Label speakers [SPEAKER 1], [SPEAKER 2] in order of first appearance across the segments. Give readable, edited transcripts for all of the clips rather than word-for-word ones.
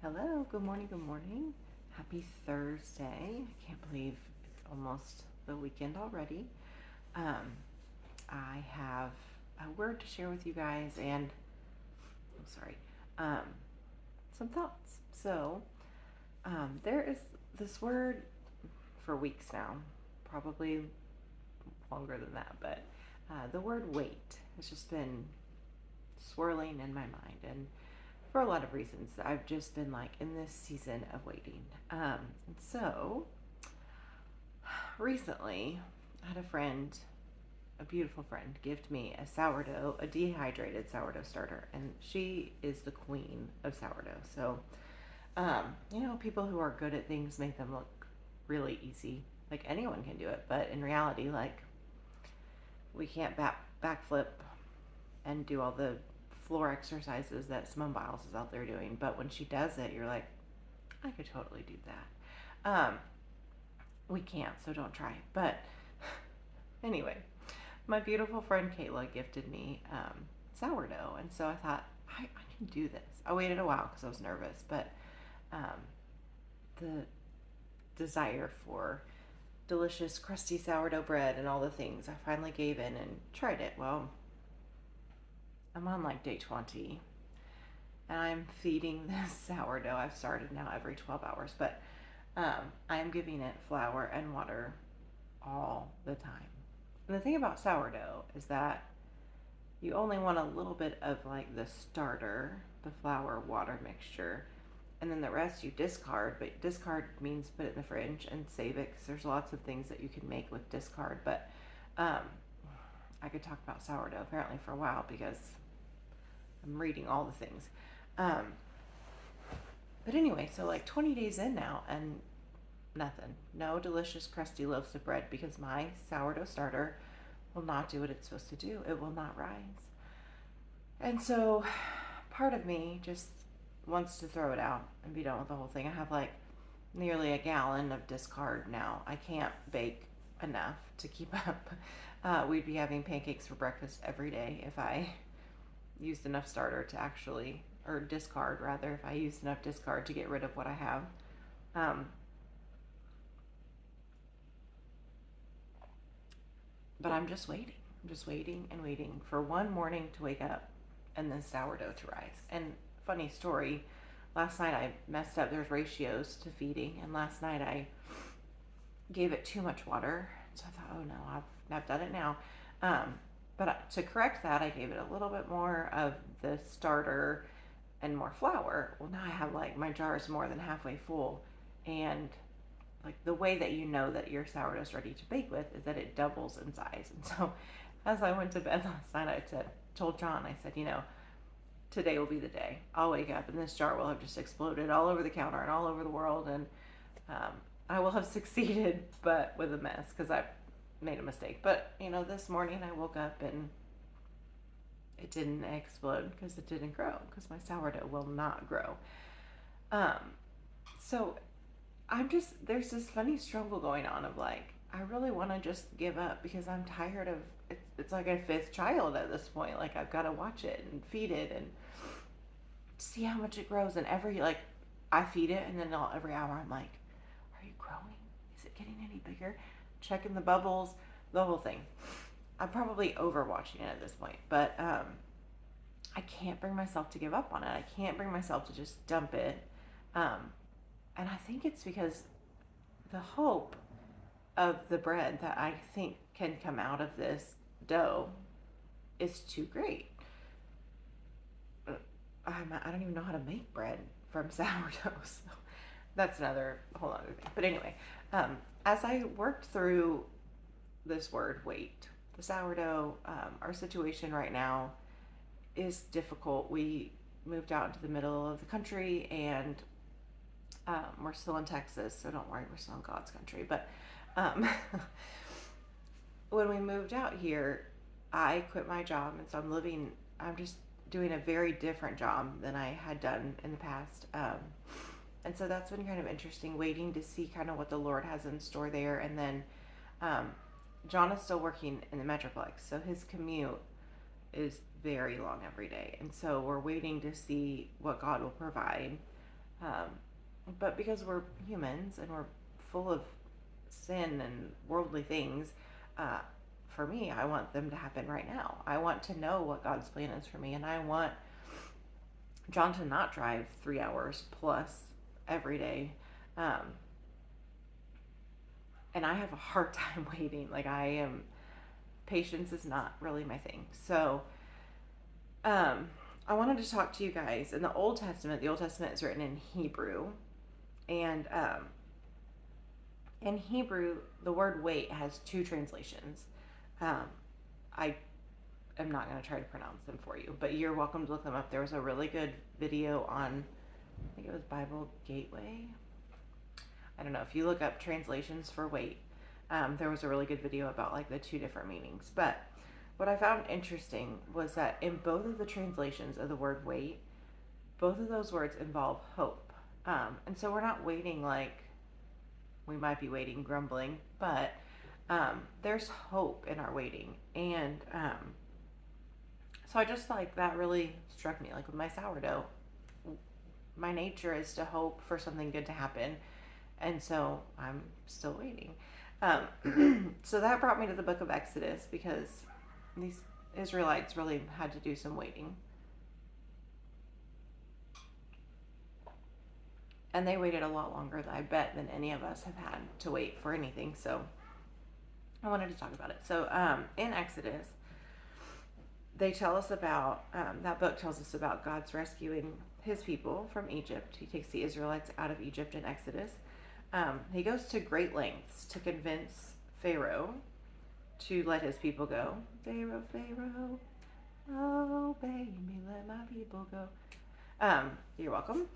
[SPEAKER 1] Hello, good morning, good morning. Happy Thursday. I can't believe it's almost the weekend already. Um, I have a word to share with you guys and I'm sorry, um, some thoughts. There is this word for weeks now, probably longer than that, but the word wait has just been swirling in my mind. And for a lot of reasons, I've just been like in this season of waiting. And so recently, I had a friend, a beautiful friend, gift me a sourdough, a dehydrated sourdough starter, and she is the queen of sourdough. People who are good at things make them look really easy. Like anyone can do it, but in reality, like we can't backflip and do all the floor exercises that Simone Biles is out there doing. But when she does it, you're like, I could totally do that. We can't, so don't try. But anyway, my beautiful friend Kayla gifted me sourdough, and so I thought I can do this. I waited a while because I was nervous, but um, the desire for delicious crusty sourdough bread and all the things, I finally gave in and tried it. Well, I'm on like day 20 and I'm feeding this sourdough. I've started now every 12 hours, but I am giving it flour and water all the time. And the thing about sourdough is that you only want a little bit of like the starter, the flour water mixture, and then the rest you discard. But discard means put it in the fridge and save it because there's lots of things that you can make with discard. But um, I could talk about sourdough apparently for a while because I'm reading all the things. Um, but anyway, so like 20 days in now and nothing. No delicious crusty loaves of bread because my sourdough starter will not do what it's supposed to do. It will not rise. And so part of me just wants to throw it out and be done with the whole thing. I have like nearly a gallon of discard now. I can't bake enough to keep up. We'd be having pancakes for breakfast every day if I used enough starter to actually, or discard rather, if I used enough discard to get rid of what I have. Um, but I'm just waiting. I'm just waiting and waiting for one morning to wake up and then sourdough to rise. And funny story, last night I messed up. There's ratios to feeding, and last night I gave it too much water. So I thought, oh no, I've done it now. But to correct that, I gave it a little bit more of the starter and more flour. Well, now I have like my jar is more than halfway full, and like the way that you know that your sourdough is ready to bake with is that it doubles in size. And so, as I went to bed last night, told John, I said, today will be the day. I'll wake up and this jar will have just exploded all over the counter and all over the world, and I will have succeeded, but with a mess because I made a mistake. But this morning I woke up and it didn't explode because it didn't grow because my sourdough will not grow. Um, so there's this funny struggle going on of like, I really want to just give up because I'm tired of it's like a fifth child at this point. Like I've got to watch it and feed it and see how much it grows. And I feed it and then every hour I'm like, are you growing? Is it getting any bigger? Checking the bubbles, the whole thing. I'm probably overwatching it at this point, but I can't bring myself to give up on it. I can't bring myself to just dump it. And I think it's because the hope of the bread that I think can come out of this dough is too great. I don't even know how to make bread from sourdough, so that's another whole other thing. But anyway, as I worked through this word, wait, the sourdough, our situation right now is difficult. We moved out into the middle of the country and we're still in Texas, so don't worry, we're still in God's country. But when we moved out here, I quit my job, and so I'm just doing a very different job than I had done in the past. And so that's been kind of interesting, waiting to see kind of what the Lord has in store there. And then John is still working in the Metroplex, so his commute is very long every day. And so we're waiting to see what God will provide Um, but because we're humans and we're full of sin and worldly things, uh, for me, I want them to happen right now. I want to know what God's plan is for me, and I want John to not drive 3 hours plus every day. Um, and I have a hard time waiting. Like, patience is not really my thing. So, um, I wanted to talk to you guys. In the Old Testament is written in Hebrew. And in Hebrew, the word wait has two translations. Um, I am not going to try to pronounce them for you, but you're welcome to look them up. There was a really good video on, I think it was Bible Gateway. I don't know. If you look up translations for wait, there was a really good video about like the two different meanings. But what I found interesting was that in both of the translations of the word wait, both of those words involve hope. And so we're not waiting like we might be waiting, grumbling, but there's hope in our waiting. And so I just like that really struck me. Like with my sourdough, my nature is to hope for something good to happen. And so I'm still waiting. So that brought me to the book of Exodus because these Israelites really had to do some waiting. And they waited a lot longer, I bet, than any of us have had to wait for anything. So I wanted to talk about it. So in Exodus, they tell us about, that book tells us about God's rescuing his people from Egypt. He takes the Israelites out of Egypt in Exodus. He goes to great lengths to convince Pharaoh to let his people go. Pharaoh, Pharaoh, obey me, let my people go. You're welcome.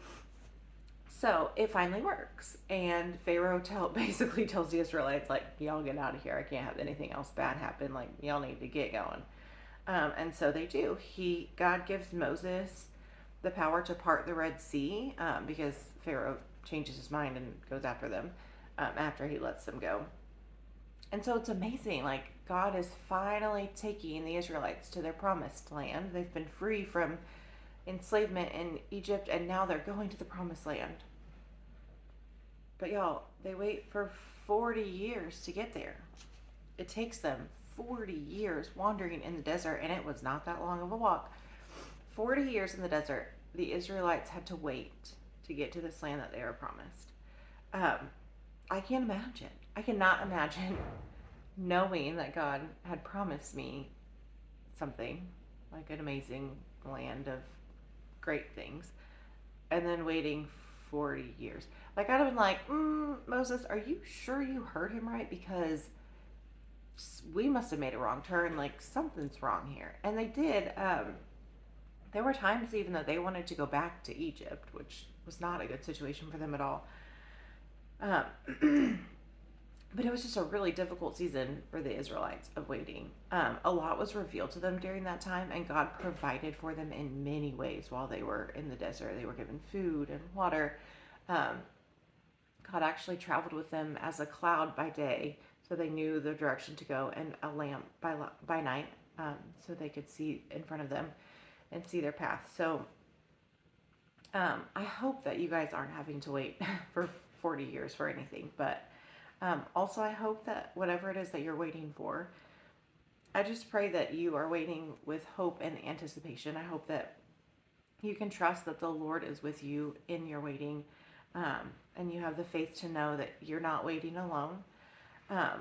[SPEAKER 1] So it finally works, and Pharaoh basically tells the Israelites, like, y'all get out of here. I can't have anything else bad happen. Like, y'all need to get going. And so they do. God gives Moses the power to part the Red Sea, because Pharaoh changes his mind and goes after them, after he lets them go. And so it's amazing. Like, God is finally taking the Israelites to their promised land. They've been free from enslavement in Egypt, and now they're going to the promised land. But y'all, they wait for 40 years to get there. It takes them 40 years wandering in the desert, and it was not that long of a walk. 40 years in the desert, the Israelites had to wait to get to this land that they were promised. I can't imagine. I cannot imagine knowing that God had promised me something, like an amazing land of great things, and then waiting 40 years. Like, I'd have been like, Moses, are you sure you heard him right? Because we must have made a wrong turn. Like, something's wrong here. And they did. There were times even that they wanted to go back to Egypt, which was not a good situation for them at all. But it was just a really difficult season for the Israelites of waiting. A lot was revealed to them during that time, and God provided for them in many ways while they were in the desert. They were given food and water. God actually traveled with them as a cloud by day, so they knew the direction to go, and a lamp by night, so they could see in front of them and see their path. So I hope that you guys aren't having to wait for 40 years for anything, but also I hope that whatever it is that you're waiting for, I just pray that you are waiting with hope and anticipation. I hope that you can trust that the Lord is with you in your waiting, and you have the faith to know that you're not waiting alone. I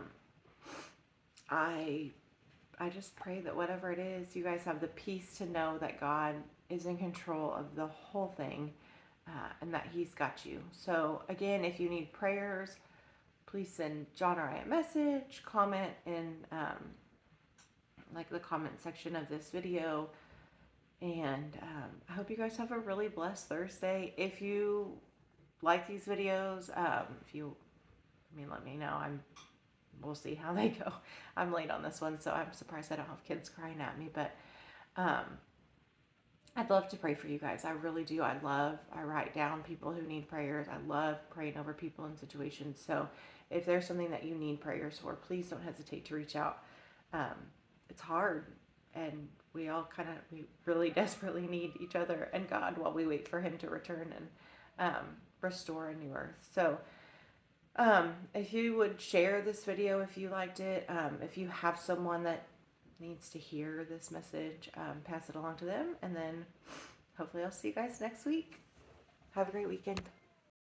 [SPEAKER 1] just pray that whatever it is, you guys have the peace to know that God is in control of the whole thing, and that he's got you. So again, if you need prayers, please send John or I a message, comment in like the comment section of this video. And I hope you guys have a really blessed Thursday. If you like these videos, let me know. We'll see how they go. I'm late on this one, so I'm surprised I don't have kids crying at me, but I'd love to pray for you guys. I really do. I write down people who need prayers. I love praying over people in situations. So if there's something that you need prayers for, please don't hesitate to reach out. It's hard, and we really desperately need each other and God while we wait for him to return. And restore a new earth. So if you would share this video if you liked it, if you have someone that needs to hear this message, pass it along to them, and then hopefully I'll see you guys next week. Have a great weekend.